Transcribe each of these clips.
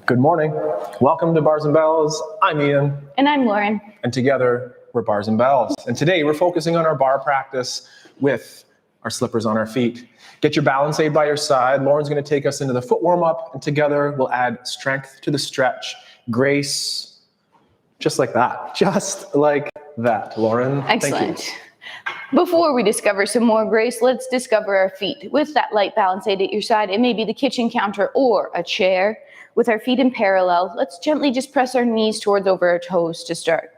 Good morning. Welcome to Bars and Bells. I'm Ian. And I'm Lauren. And together, we're Bars and Bells. And today, we're focusing on our bar practice with our slippers on our feet. Get your balance aid by your side. Lauren's going to take us into the foot warm-up, and together, we'll add strength to the stretch, grace, just like that. Just like that, Lauren. Excellent. Thank you. Before we discover some more grace, let's discover our feet. With that light balance aid at your side, it may be the kitchen counter or a chair. With our feet in parallel, let's gently just press our knees towards over our toes to start.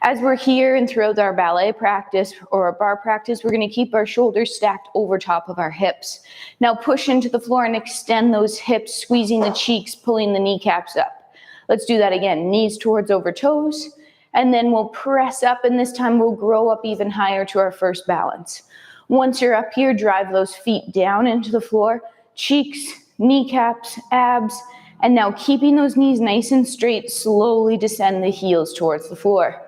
As we're here and throughout our ballet practice or our bar practice, we're going to keep our shoulders stacked over top of our hips. Now push into the floor and extend those hips, squeezing the cheeks, pulling the kneecaps up. Let's do that again. Knees towards over toes. And then we'll press up, and this time we'll grow up even higher to our first balance. Once you're up here, drive those feet down into the floor, cheeks, kneecaps, abs, and now keeping those knees nice and straight, slowly descend the heels towards the floor.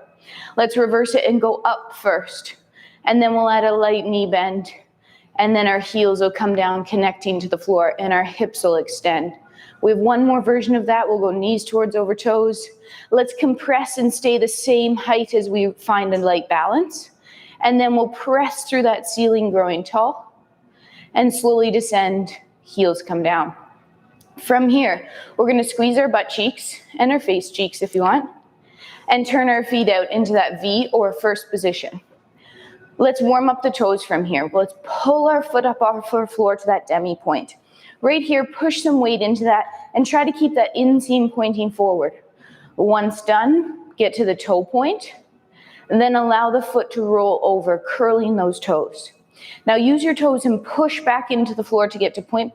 Let's reverse it and go up first. And then we'll add a light knee bend. And then our heels will come down, connecting to the floor, and our hips will extend. We have one more version of that. We'll go knees towards over toes. Let's compress and stay the same height as we find a light balance. And then we'll press through that ceiling, growing tall, and slowly descend, heels come down. From here, we're going to squeeze our butt cheeks and our face cheeks if you want, and turn our feet out into that V or first position. Let's warm up the toes from here. Let's pull our foot up off our floor to that demi point. Right here, push some weight into that and try to keep that inseam pointing forward. Once done, get to the toe point, and then allow the foot to roll over, curling those toes. Now use your toes and push back into the floor to get to point,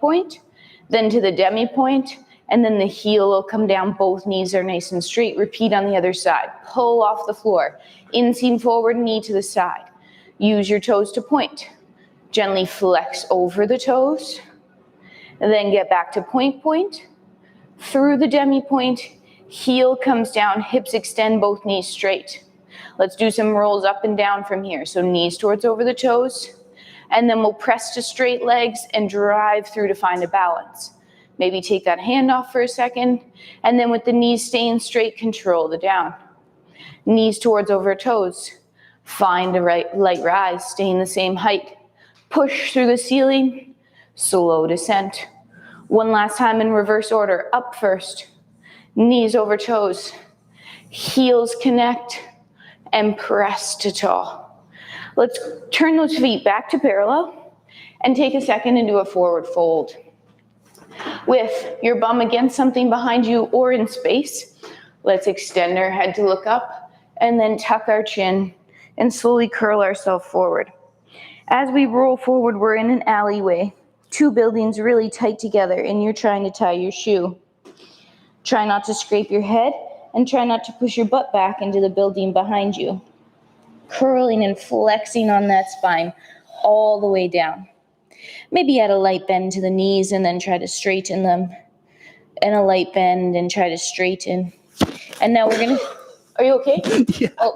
then to the demi point, and then the heel will come down. Both knees are nice and straight. Repeat on the other side. Pull off the floor. Inseam forward, knee to the side. Use your toes to point. Gently flex over the toes. And then get back to point, through the demi point, heel comes down, hips extend, both knees straight. Let's do some rolls up and down from here. So knees towards over the toes, and then we'll press to straight legs and drive through to find a balance. Maybe take that hand off for a second, and then with the knees staying straight, control the down. Knees towards over toes, find a light rise, staying the same height. Push through the ceiling, slow descent. One last time in reverse order. Up first, knees over toes, heels connect, and press to tall. Let's turn those feet back to parallel and take a second and do a forward fold. With your bum against something behind you or in space, let's extend our head to look up and then tuck our chin and slowly curl ourselves forward. As we roll forward, we're in an alleyway. Two buildings really tight together, and you're trying to tie your shoe. Try not to scrape your head, and try not to push your butt back into the building behind you. Curling and flexing on that spine all the way down. Maybe add a light bend to the knees and then try to straighten them. And a light bend and try to straighten. And now we're gonna, are you okay? Yeah. Oh,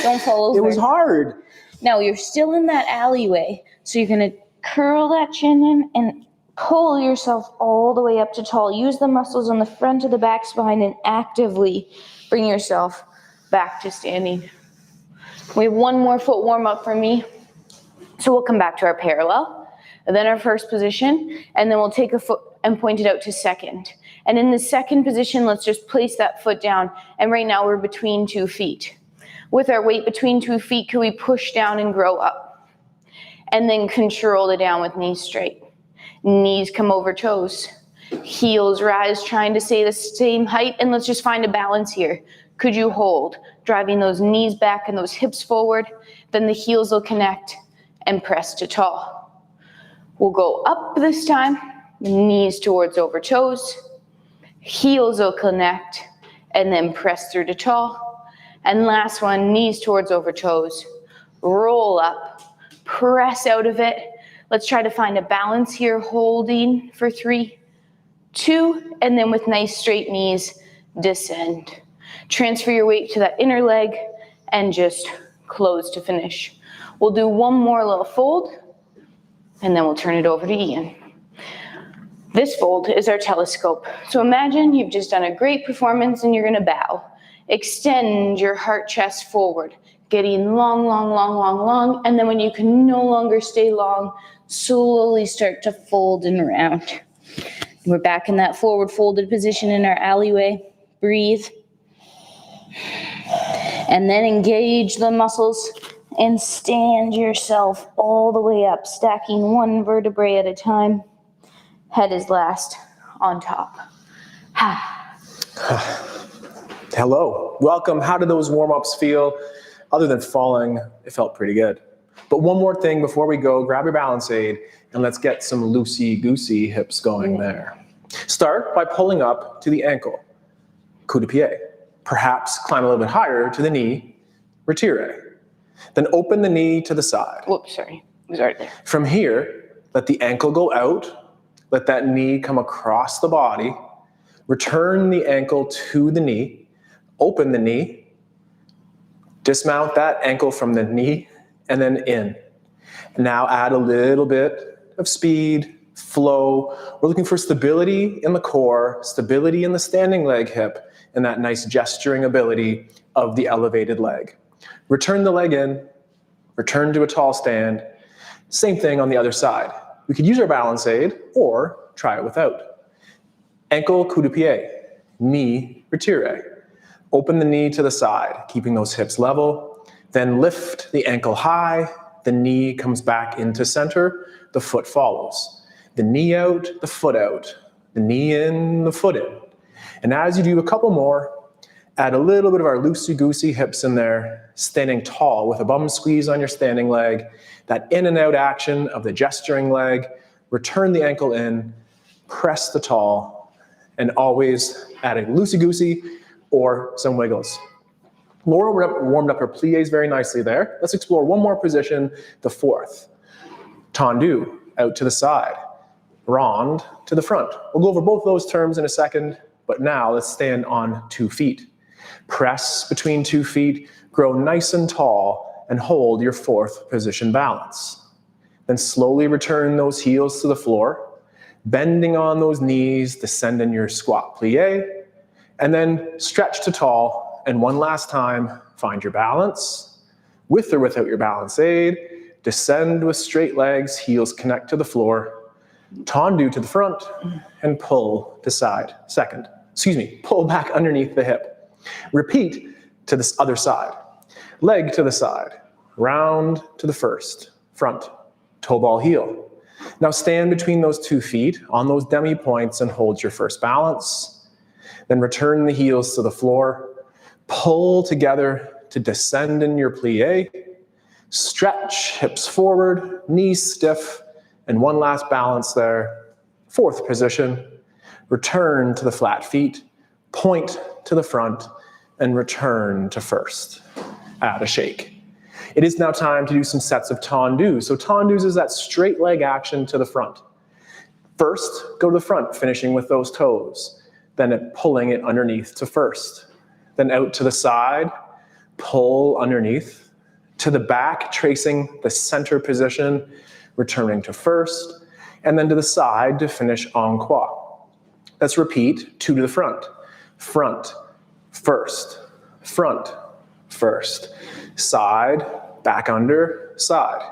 don't fall over. It was hard. Now you're still in that alleyway, so you're gonna curl that chin in and pull yourself all the way up to tall. Use the muscles on the front of the back spine and actively bring yourself back to standing. We have one more foot warm up for me. So we'll come back to our parallel, and then our first position, and then we'll take a foot and point it out to second. And in the second position, let's just place that foot down. And right now we're between 2 feet. With our weight between 2 feet, can we push down and grow up? And then control the down with knees straight. Knees come over toes. Heels rise, trying to stay the same height. And let's just find a balance here. Could you hold? Driving those knees back and those hips forward. Then the heels will connect and press to tall. We'll go up this time. Knees towards over toes. Heels will connect and then press through to tall. And last one, knees towards over toes. Roll up. Press out of it. Let's try to find a balance here, holding for 3, 2, and then with nice straight knees, descend. Transfer your weight to that inner leg and just close to finish. We'll do one more little fold, and then we'll turn it over to Ian. This fold is our telescope. So imagine you've just done a great performance and you're gonna bow. Extend your heart chest forward, getting long, long, long, long, long, and then when you can no longer stay long, slowly start to fold and round. We're back in that forward folded position in our alleyway. Breathe. And then engage the muscles and stand yourself all the way up, stacking one vertebrae at a time. Head is last on top. Hello, welcome. How did those warm-ups feel? Other than falling, it felt pretty good. But one more thing before we go, grab your balance aid and let's get some loosey-goosey hips going there. Start by pulling up to the ankle, coup de pied. Perhaps climb a little bit higher to the knee, retire. Then open the knee to the side. Whoops, sorry, it was right there. From here, let the ankle go out, let that knee come across the body, return the ankle to the knee, open the knee, dismount that ankle from the knee, and then in. Now add a little bit of speed, flow. We're looking for stability in the core, stability in the standing leg hip, and that nice gesturing ability of the elevated leg. Return the leg in, return to a tall stand. Same thing on the other side. We could use our balance aid or try it without. Ankle coup de pied, knee retire. Open the knee to the side, keeping those hips level. Then lift the ankle high, the knee comes back into center, the foot follows. The knee out, the foot out. The knee in, the foot in. And as you do a couple more, add a little bit of our loosey-goosey hips in there, standing tall with a bum squeeze on your standing leg, that in and out action of the gesturing leg, return the ankle in, press the tall, and always adding loosey-goosey or some wiggles. Laura warmed up her plies very nicely there. Let's explore one more position, the fourth. Tendu, out to the side. Rond to the front. We'll go over both those terms in a second, but now let's stand on 2 feet. Press between 2 feet, grow nice and tall, and hold your fourth position balance. Then slowly return those heels to the floor, bending on those knees, descend in your squat plie, and then stretch to tall, and one last time, find your balance, with or without your balance aid, descend with straight legs, heels connect to the floor, tendu to the front, and pull to side. Pull back underneath the hip. Repeat to this other side. Leg to the side, round to the first, front, toe ball heel. Now stand between those 2 feet on those demi points and hold your first balance. Then return the heels to the floor, pull together to descend in your plie, stretch hips forward, knees stiff, and one last balance there. Fourth position, return to the flat feet, point to the front, and return to first. Add a shake. It is now time to do some sets of tendu. So tendus is that straight leg action to the front. First, go to the front, finishing with those toes. Then pulling it underneath to first. Then out to the side, pull underneath. To the back, tracing the center position, returning to first. And then to the side to finish en croix. Let's repeat, 2 to the front. Front, first, front, first. Side, back under, side.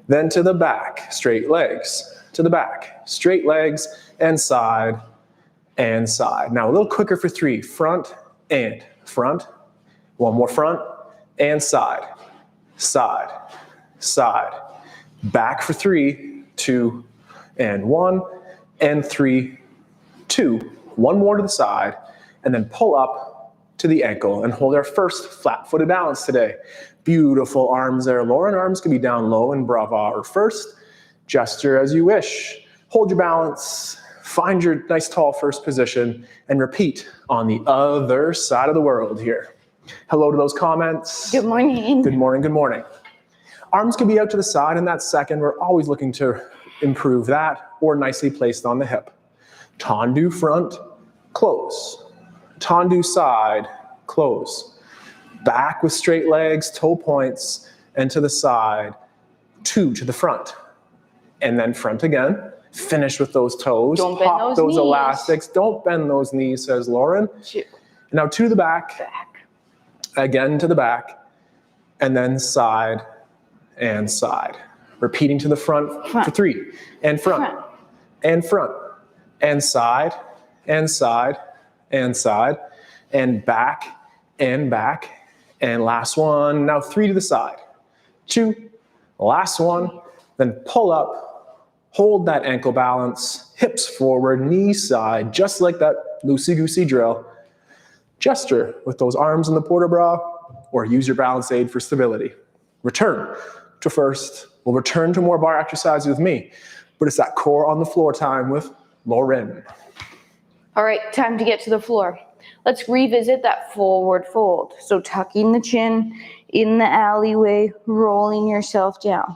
Then to the back, straight legs. To the back, straight legs, and side, and side. Now a little quicker for 3. Front and front. One more front and side, side, side. Back for 3, 2, and 1, and 3, 2. One more to the side, and then pull up to the ankle and hold our first flat-footed balance today. Beautiful arms there, Lauren. Arms can be down low in brava or first. Gesture as you wish. Hold your balance, find your nice tall first position, and repeat on the other side of the world here. Hello to those comments. Good morning. Good morning, good morning. Arms can be out to the side in that second. We're always looking to improve that, or nicely placed on the hip. Tendu front, close. Tendu side, close. Back with straight legs, toe points, and to the side. 2 to the front. And then front again. Finish with those toes. Don't bend Pop those knees. elastics. Don't bend those knees, says Lauren. 2. Now to the back. Back. Again to the back. And then side and side. Repeating to the front. For 3. And front. And front. And side. And side. And side. And back. And back. And last one. Now 3 to the side. 2. Last one. Then pull up. Hold that ankle balance, hips forward, knees side, just like that loosey-goosey drill. Gesture with those arms in the port de bras, or use your balance aid for stability. Return to first. We'll return to more bar exercises with me, but it's that core on the floor time with Lauren. All right, time to get to the floor. Let's revisit that forward fold. So tucking the chin in the alleyway, rolling yourself down.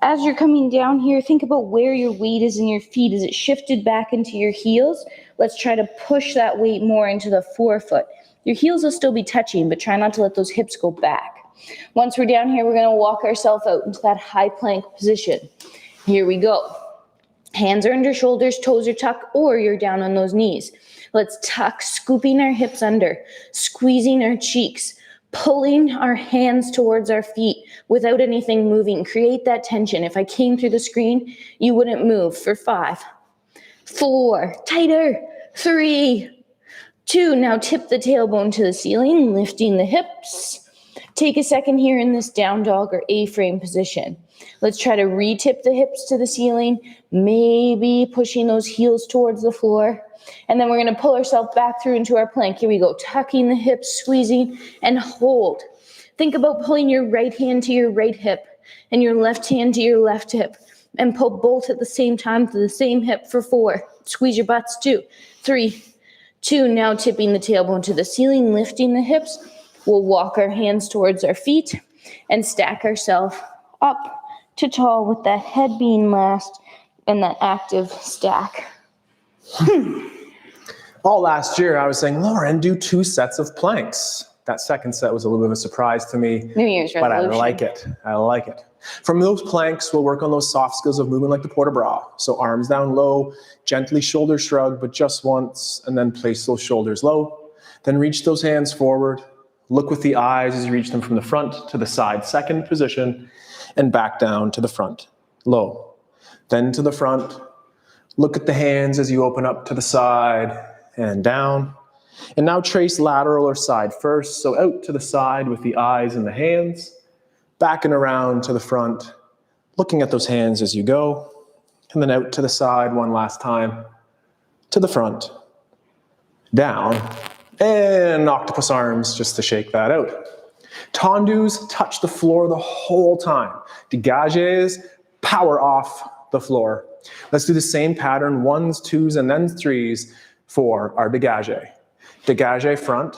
As you're coming down here, think about where your weight is in your feet. Is it shifted back into your heels? Let's try to push that weight more into the forefoot. Your heels will still be touching, but try not to let those hips go back. Once we're down here, we're going to walk ourselves out into that high plank position. Here we go. Hands are under shoulders, toes are tucked, or you're down on those knees. Let's tuck, scooping our hips under, squeezing our cheeks, pulling our hands towards our feet without anything moving. Create that tension. If I came through the screen, you wouldn't move. For 5, 4, tighter, 3, 2. Now tip the tailbone to the ceiling, lifting the hips. Take a second here in this down dog or A-frame position. Let's try to re-tip the hips to the ceiling, maybe pushing those heels towards the floor. And then we're going to pull ourselves back through into our plank. Here we go. Tucking the hips, squeezing, and hold. Think about pulling your right hand to your right hip and your left hand to your left hip. And pull both at the same time to the same hip for 4. Squeeze your butts. 2, 3, 2. Now tipping the tailbone to the ceiling, lifting the hips. We'll walk our hands towards our feet and stack ourselves up to tall with that head being last and that active stack. All last year, I was saying, Lauren, do 2 sets of planks. That second set was a little bit of a surprise to me. New Year's resolution. But I like it. I like it. From those planks, we'll work on those soft skills of moving like the port de bras. So arms down low, gently shoulder shrug, but just once, and then place those shoulders low. Then reach those hands forward. Look with the eyes as you reach them from the front to the side, second position, and back down to the front, low. Then to the front. Look at the hands as you open up to the side and down. And now trace lateral or side first. So out to the side with the eyes and the hands. Back and around to the front. Looking at those hands as you go. And then out to the side one last time. To the front. Down. And octopus arms just to shake that out. Fondues touch the floor the whole time. Dégagés, power off the floor. Let's do the same pattern, 1s, 2s, and then 3s for our dégagé. Dégagé front,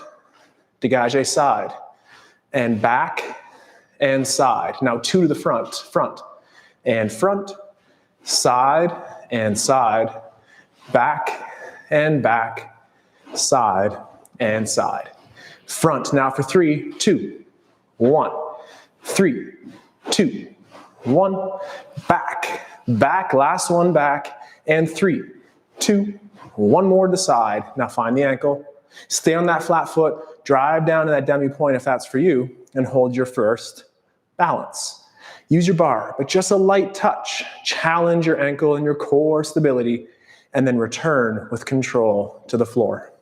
dégagé side, and back and side. Now 2 to the front, and front, side and side, back and back, side and side. Front now for 3, 2, 1, 3, 2, 1, back, back, last one back, and 3, 2, 1 more to the side. Now find the ankle, stay on that flat foot, drive down to that demi point if that's for you, and hold your first balance. Use your bar, but just a light touch. Challenge your ankle and your core stability, and then return with control to the floor.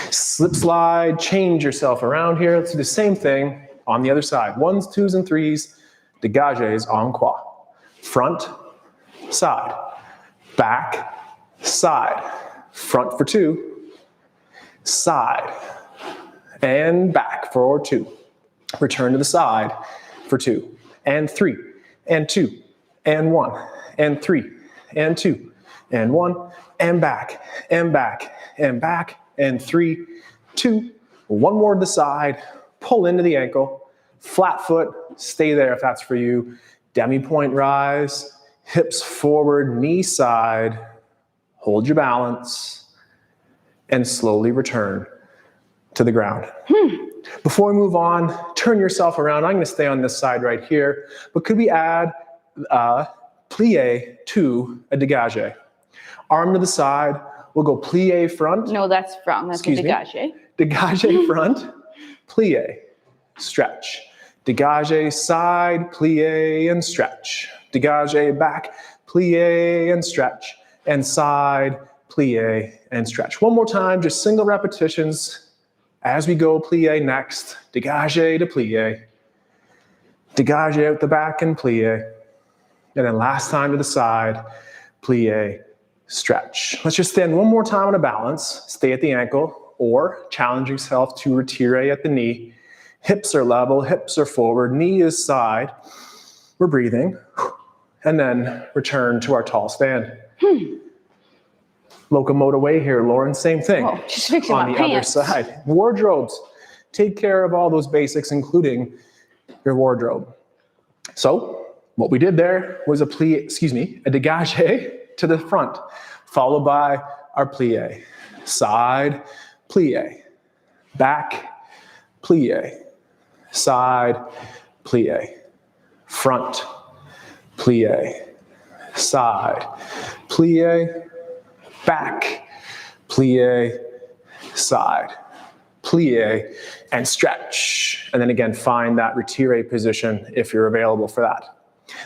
Slip slide, change yourself around here. Let's do the same thing on the other side. 1s, 2s, and 3s, dégagés en croix. Front, side, back, side. Front for 2, side, and back for 2. Return to the side for 2, and 3, and 2, and 1, and 3, and 2, and 1, and back, and back, and back, and 3, 2, 1 more to the side, pull into the ankle, flat foot, stay there if that's for you, demi point rise, hips forward, knee side, hold your balance, and slowly return to the ground. Before we move on, turn yourself around. I'm going to stay on this side right here, but could we add plie to a dégagé. Arm to the side, we'll go plie front. No, that's from. That's a dégagé. Dégagé front, plie, stretch. Dégagé side, plie and stretch. Dégagé back, plie and stretch. And side, plie and stretch. One more time, just single repetitions. As we go, plie next, dégagé to plie. Dégagé out the back and plie. And then last time to the side, plie, stretch. Let's just stand one more time on a balance. Stay at the ankle or challenge yourself to retire at the knee. Hips are level, hips are forward, knee is side. We're breathing. And then return to our tall stand. Locomote away here, Lauren, same thing. Oh, just fixing on my the pants. other side. Wardrobes. Take care of all those basics, including your wardrobe. So, what we did there was a dégagé to the front, followed by our plie. Side, plie. Back, plie. Side, plie. Front, plie. Side, plie. Back, plie. Side, plie, and stretch. And then again, find that retire position if you're available for that.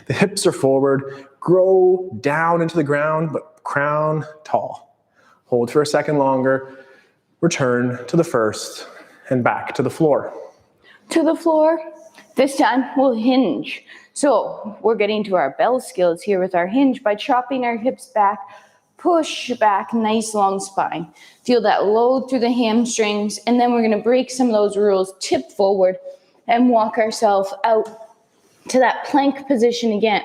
The hips are forward, grow down into the ground, but crown tall. Hold for a second longer, return to the first, and back to the floor. To the floor. This time we'll hinge. So we're getting to our bell skills here with our hinge by chopping our hips back, push back, nice long spine. Feel that load through the hamstrings, and then we're gonna break some of those rules, tip forward, and walk ourselves out to that plank position again.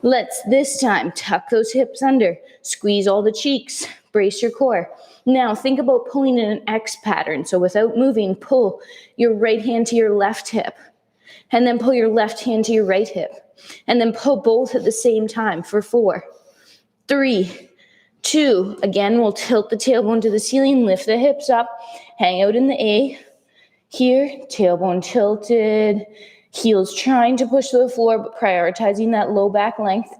Let's this time tuck those hips under, squeeze all the cheeks, brace your core. Now think about pulling in an X pattern. So without moving, pull your right hand to your left hip, and then pull your left hand to your right hip, and then pull both at the same time for 4, 3, 2. Again, we'll tilt the tailbone to the ceiling, lift the hips up, hang out in the A. Here, tailbone tilted, heels trying to push to the floor, but prioritizing that low back length.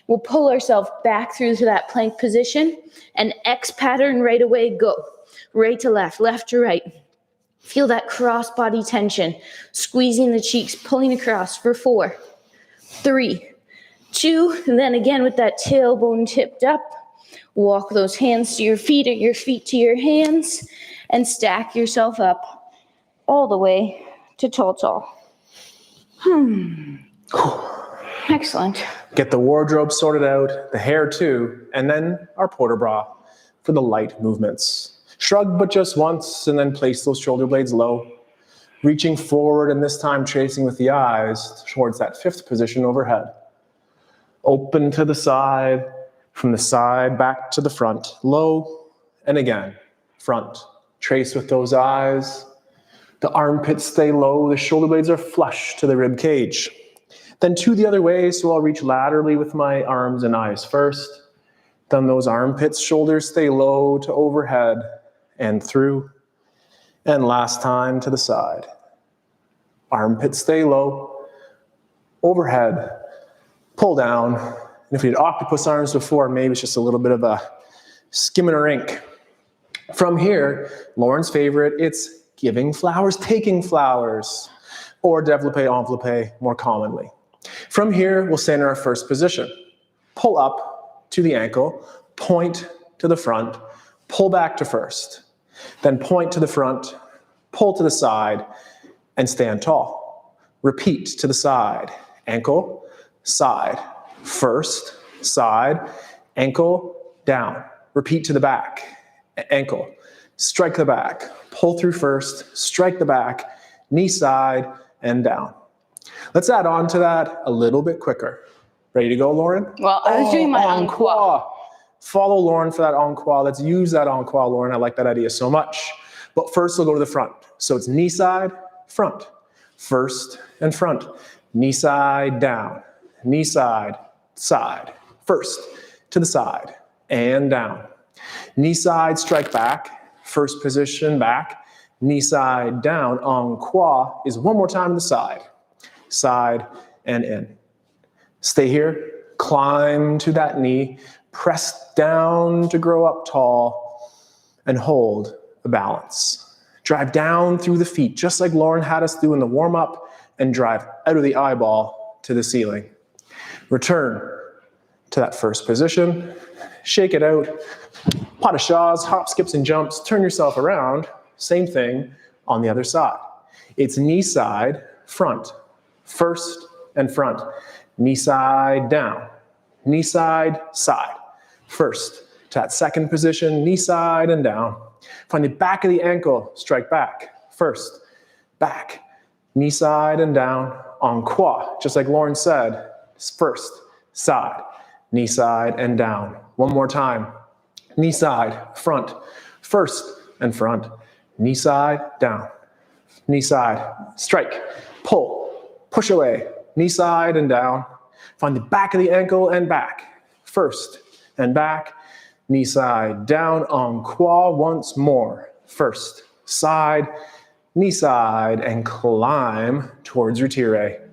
We'll pull ourselves back through to that plank position, and X pattern right away, go. Right to left to right. Feel that cross body tension, squeezing the cheeks, pulling across for 4, 3, 2, and then again with that tailbone tipped up, walk those hands to your feet or your feet to your hands, and stack yourself up all the way to tall. Excellent. Get the wardrobe sorted out, the hair too, and then our porter bra for the light movements. Shrug but just once, and then place those shoulder blades low. Reaching forward, and this time tracing with the eyes towards that 5th position overhead. Open to the side, from the side back to the front, low, and again, front. Trace with those eyes. The armpits stay low, the shoulder blades are flush to the rib cage. Then 2 the other way, so I'll reach laterally with my arms and eyes first. Then those armpits, shoulders stay low to overhead and through. And last time to the side. Armpits stay low, overhead, pull down. And if we did octopus arms before, maybe it's just a little bit of a skim and a rink. From here, Lauren's favorite, it's giving flowers, taking flowers, or développé, enveloppé more commonly. From here, we'll stand in our first position. Pull up to the ankle, point to the front, pull back to first. Then point to the front, pull to the side, and stand tall. Repeat to the side, ankle, side, first, side, ankle, down. Repeat to the back, ankle, strike the back, pull through first, strike the back, knee side, and down. Let's add on to that a little bit quicker. Ready to go, Lauren? Well, I was doing my encore. Follow Lauren for that encore. Let's use that encore, Lauren. I like that idea so much. But first, we'll go to the front. So it's knee side, front, first and front. Knee side, down. Knee side, side. First to the side and down. Knee side, strike back. First position, back. Knee side, down. Encore is one more time to the side. Side and in. Stay here. Climb to that knee, press down to grow up tall, and hold the balance. Drive down through the feet, just like Lauren had us do in the warm-up, and drive out of the eyeball to the ceiling. Return to that first position, shake it out, pas de chas, hop, skips, and jumps, turn yourself around, same thing on the other side. It's knee side, front, first and front, knee side, down, knee side, side, first to that second position, knee side and down. Find the back of the ankle, strike back, first, back, knee side and down, en croix, just like Lauren said, first, side, knee side and down. One more time, knee side, front, first and front, knee side, down, knee side, strike, pull, push away, knee side and down. Find the back of the ankle and back, first and back, knee side, down, en croix once more, first, side, knee side, and climb towards retire.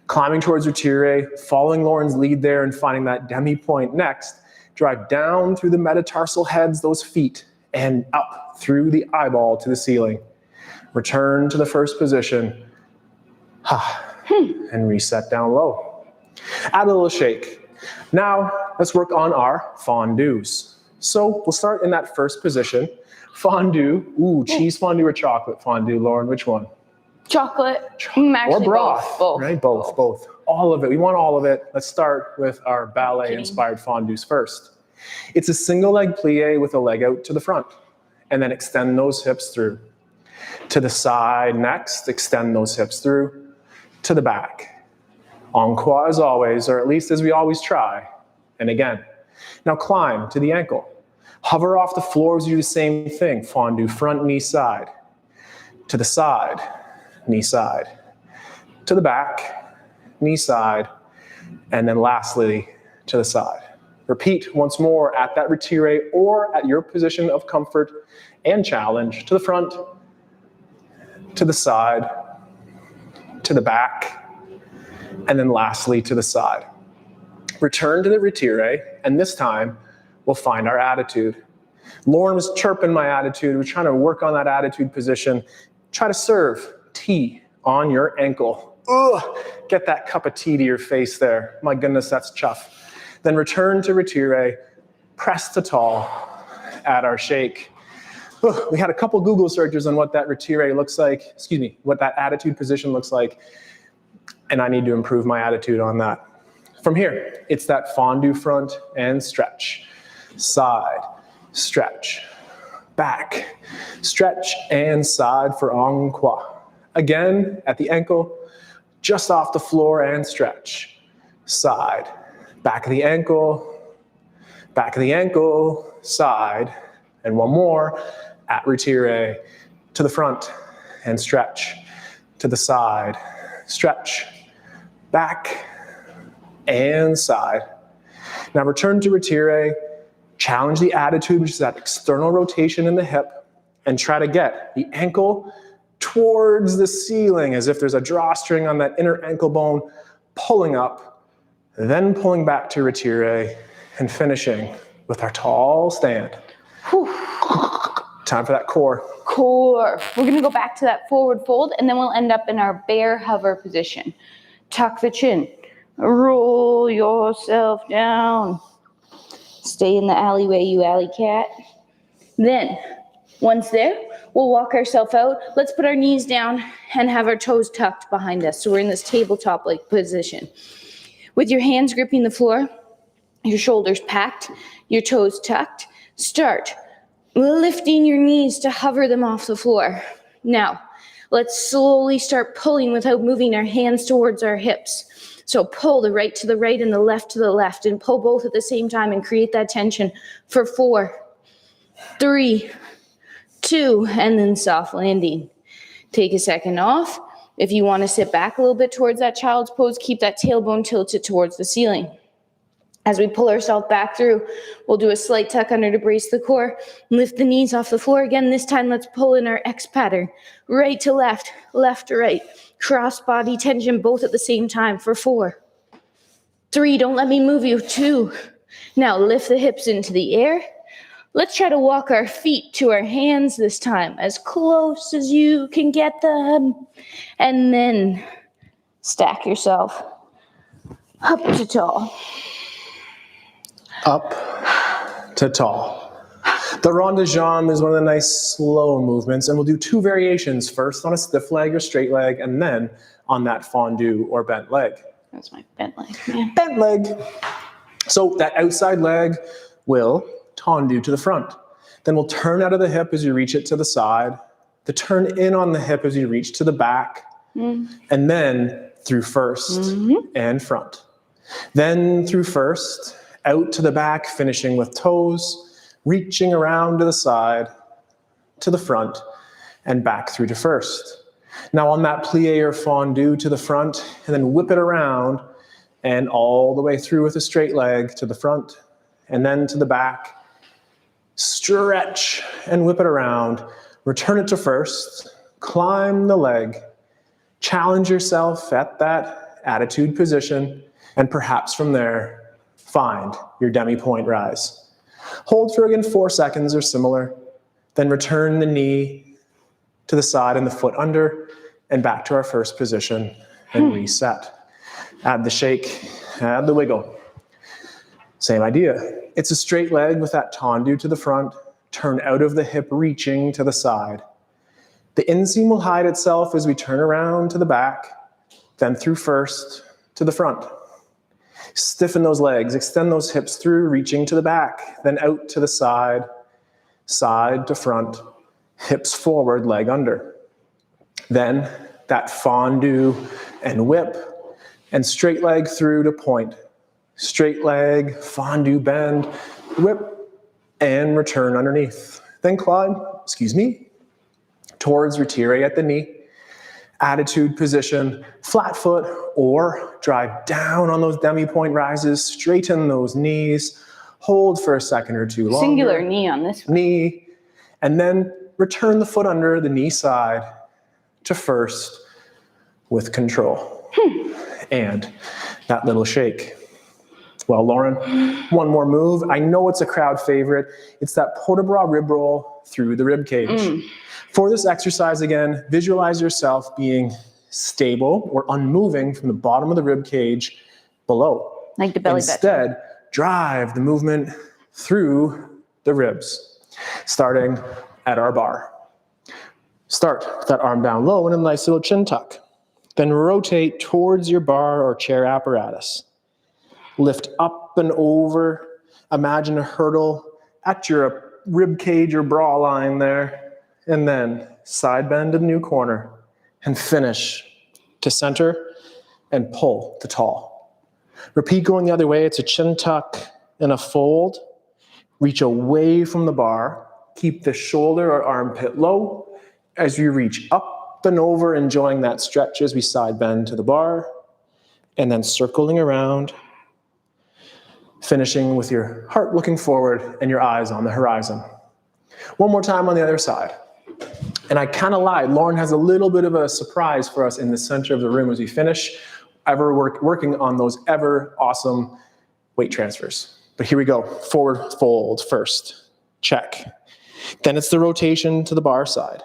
Climbing towards retire, following Lauren's lead there and finding that demi-point next, drive down through the metatarsal heads, those feet, and up through the eyeball to the ceiling. Return to the first position, and reset down low. Add a little shake. Now, let's work on our fondues. So we'll start in that first position. Fondue, cheese fondue or chocolate fondue, Lauren, which one? Chocolate. Or broth, both. right? Both. All of it. We want all of it. Let's start with our ballet-inspired fondues first. It's a single leg plie with a leg out to the front, and then extend those hips through. To the side next, extend those hips through. To the back. En croix as always, or at least as we always try. And again. Now climb to the ankle. Hover off the floor as you do the same thing. Fondue front, knee side. To the side, knee side. To the back, knee side. And then lastly, to the side. Repeat once more at that retire or at your position of comfort and challenge. To the front, to the side, to the back, and then lastly to the side. Return to the retire, and this time we'll find our attitude. Lauren was chirping my attitude. We're trying to work on that attitude position. Try to serve tea on your ankle. Get that cup of tea to your face there. My goodness, that's chuff. Then return to retire, press to tall, add our shake. We had a couple Google searches on what that retire looks like, what that attitude position looks like, and I need to improve my attitude on that. From here, it's that fondue front and stretch. Side, stretch, back, stretch, and side for en croix. Again, at the ankle, just off the floor and stretch. Side, back of the ankle, side, and one more at retire. To the front and stretch. To the side, stretch, back, and side. Now return to retire, challenge the attitude, which is that external rotation in the hip, and try to get the ankle towards the ceiling as if there's a drawstring on that inner ankle bone, pulling up, then pulling back to retire, and finishing with our tall stand. Time for that core. We're going to go back to that forward fold, and then we'll end up in our bear hover position. Tuck the chin. Roll yourself down. Stay in the alleyway, you alley cat. Then, once there, we'll walk ourselves out. Let's put our knees down and have our toes tucked behind us. So we're in this tabletop-like position. With your hands gripping the floor, your shoulders packed, your toes tucked, start lifting your knees to hover them off the floor. Now, let's slowly start pulling without moving our hands towards our hips. So pull the right to the right and the left to the left, and pull both at the same time and create that tension for 4, 3, 2, and then soft landing. Take a second off. If you want to sit back a little bit towards that child's pose, keep that tailbone tilted towards the ceiling. As we pull ourselves back through, we'll do a slight tuck under to brace the core. Lift the knees off the floor again. This time, let's pull in our X pattern. Right to left, left to right. Cross body tension both at the same time for 4, 3, don't let me move you. 2. Now lift the hips into the air. Let's try to walk our feet to our hands this time, as close as you can get them. And then stack yourself up to tall. Up to tall. The rond de jambe is one of the nice slow movements, and we'll do 2 variations, first on a stiff leg or straight leg, and then on that fondue or bent leg. That's my bent leg, man. Bent leg. So that outside leg will tendu to the front. Then we'll turn out of the hip as you reach it to the side, the turn in on the hip as you reach to the back, and then through first and front. Then through first, out to the back, finishing with toes, reaching around to the side, to the front, and back through to first. Now on that plie or fondue to the front, and then whip it around, and all the way through with a straight leg to the front, and then to the back. Stretch and whip it around, return it to first, climb the leg, challenge yourself at that attitude position, and perhaps from there, find your demi-point rise. Hold for again 4 seconds or similar, then return the knee to the side and the foot under, and back to our first position, and reset. Add the shake, add the wiggle. Same idea. It's a straight leg with that tendu to the front, turn out of the hip, reaching to the side. The inseam will hide itself as we turn around to the back, then through first to the front. Stiffen those legs, extend those hips through, reaching to the back, then out to the side, side to front, hips forward, leg under. Then that fondue and whip, and straight leg through to point. Straight leg, fondue bend, whip, and return underneath. Then climb, towards retire at the knee. Attitude position, flat foot, or drive down on those demi-point rises, straighten those knees, hold for a second or two longer. Singular knee on this one. Knee, and then return the foot under the knee side to first with control. And that little shake. Well, Lauren, one more move. I know it's a crowd favorite. It's that port de bras rib roll through the rib cage. For this exercise, again, visualize yourself being stable or unmoving from the bottom of the rib cage below. Like the belly button. Instead, drive the movement through the ribs, starting at our bar. Start with that arm down low and a nice little chin tuck. Then rotate towards your bar or chair apparatus. Lift up and over. Imagine a hurdle at your rib cage or bra line there. And then side bend to the new corner. And finish to center and pull to tall. Repeat going the other way. It's a chin tuck and a fold. Reach away from the bar. Keep the shoulder or armpit low as you reach up and over, enjoying that stretch as we side bend to the bar. And then circling around. Finishing with your heart looking forward and your eyes on the horizon. One more time on the other side. And I kind of lied. Lauren has a little bit of a surprise for us in the center of the room as we finish working on those ever awesome weight transfers. But here we go. Forward fold first. Check. Then it's the rotation to the bar side.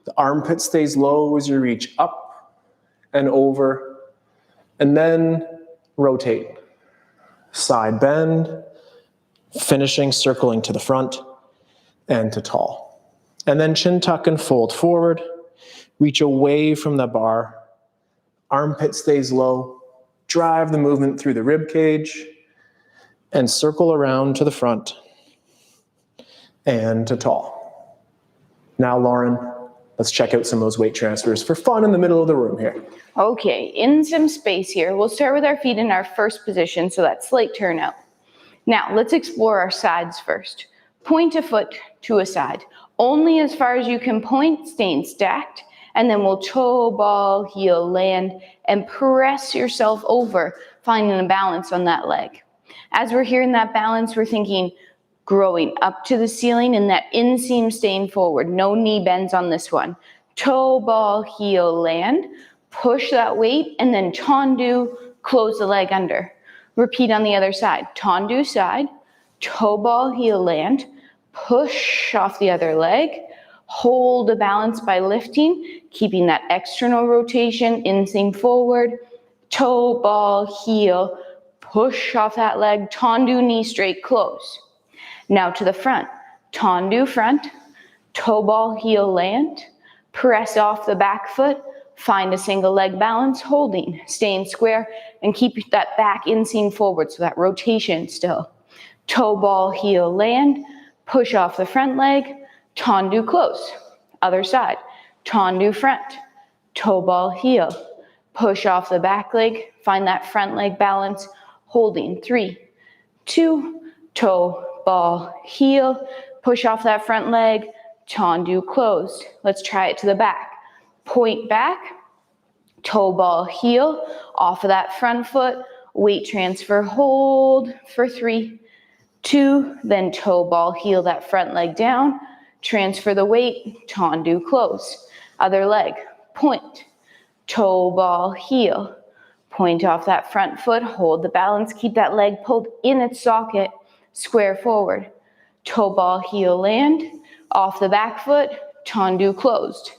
The armpit stays low as you reach up and over. And then rotate. Side bend, finishing circling to the front and to tall. And then chin tuck and fold forward, reach away from the bar, armpit stays low, drive the movement through the rib cage, and circle around to the front and to tall. Now, Lauren, let's check out some of those weight transfers for fun in the middle of the room here. Okay, in some space here, we'll start with our feet in our first position, so that slight turnout. Now, let's explore our sides first. Point a foot to a side. Only as far as you can point, staying stacked, and then we'll toe, ball, heel, land, and press yourself over, finding a balance on that leg. As we're here in that balance, we're thinking growing up to the ceiling and that inseam staying forward. No knee bends on this one. Toe, ball, heel, land. Push that weight and then tendu, close the leg under. Repeat on the other side. Tendu side, toe ball, heel land, push off the other leg, hold the balance by lifting, keeping that external rotation, inseam forward, toe ball, heel, push off that leg, tendu, knee straight, close. Now to the front. Tendu front, toe ball, heel land, press off the back foot, find a single leg balance, holding, staying square, and keep that back inseam forward, so that rotation still. Toe ball, heel land, push off the front leg, tendu, close. Other side. Tendu front, toe ball, heel, push off the back leg, find that front leg balance, holding. 3, 2, toe ball, heel, push off that front leg, tendu, closed. Let's try it to the back. Point back, toe ball, heel, off of that front foot, weight transfer, hold for 3, 2, then toe ball, heel that front leg down, transfer the weight, tendu, close. Other leg, point, toe ball, heel, point off that front foot, hold the balance, keep that leg pulled in its socket, square forward. Toe ball, heel land, off the back foot, tendu, closed.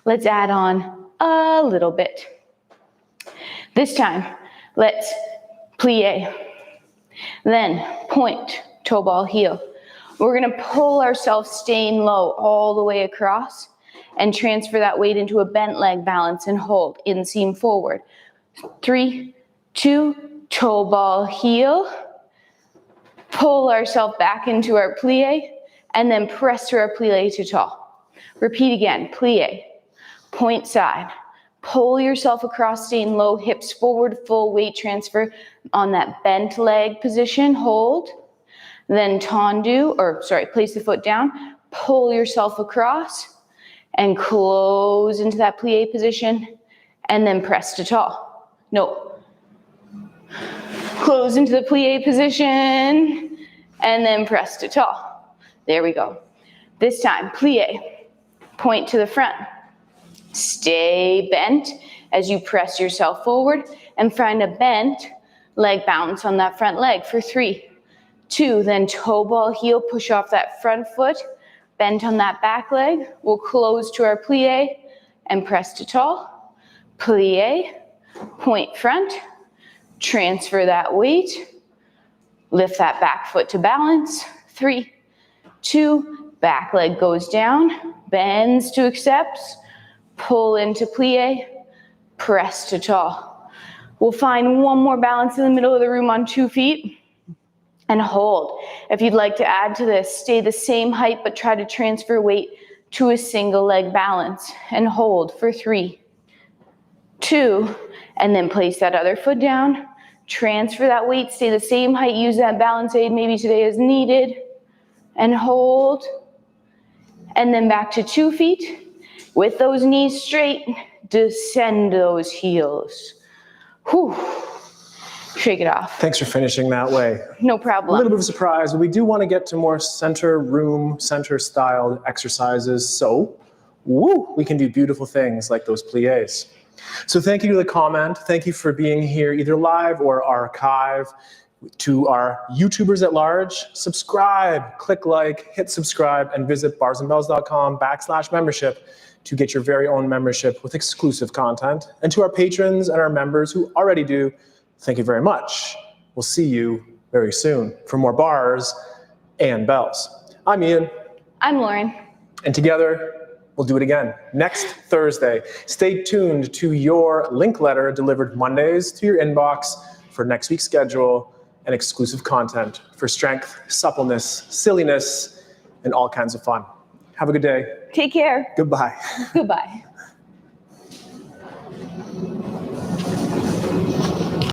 Let's add on a little bit. This time, let's plie. Then point, toe ball, heel. We're gonna pull ourselves staying low all the way across and transfer that weight into a bent leg balance and hold, inseam forward. 3, 2, toe ball, heel. Pull ourselves back into our plie and then press to our plie to tall. Repeat again, plie, point side. Pull yourself across, staying low, hips forward, full weight transfer on that bent leg position, hold. Then tendu, place the foot down, pull yourself across and close into that plie position and then press to tall. No. Close into the plie position and then press to tall. There we go. This time, plie, point to the front. Stay bent as you press yourself forward and find a bent leg balance on that front leg for 3, 2, then toe ball, heel, push off that front foot, bent on that back leg. We'll close to our plie and press to tall. Plie, point front, transfer that weight, lift that back foot to balance. 3, 2, back leg goes down, bends to accepts, pull into plie, press to tall. We'll find one more balance in the middle of the room on 2 feet and hold. If you'd like to add to this, stay the same height but try to transfer weight to a single leg balance and hold for 3, 2, and then place that other foot down. Transfer that weight, stay the same height, use that balance aid maybe today as needed, and hold. And then back to 2 feet. With those knees straight, descend those heels. Whew. Shake it off. Thanks for finishing that way. No problem. A little bit of a surprise, but we do want to get to more center room, center style exercises. So, we can do beautiful things like those plies. So thank you to the comment. Thank you for being here either live or archive. To our YouTubers at large, subscribe, click like, hit subscribe, and visit barsandbells.com/membership to get your very own membership with exclusive content. And to our patrons and our members who already do, thank you very much. We'll see you very soon for more bars and bells. I'm Ian. I'm Lauren. And together, we'll do it again next Thursday. Stay tuned to your link letter delivered Mondays to your inbox for next week's schedule and exclusive content for strength, suppleness, silliness, and all kinds of fun. Have a good day. Take care. Goodbye. Goodbye.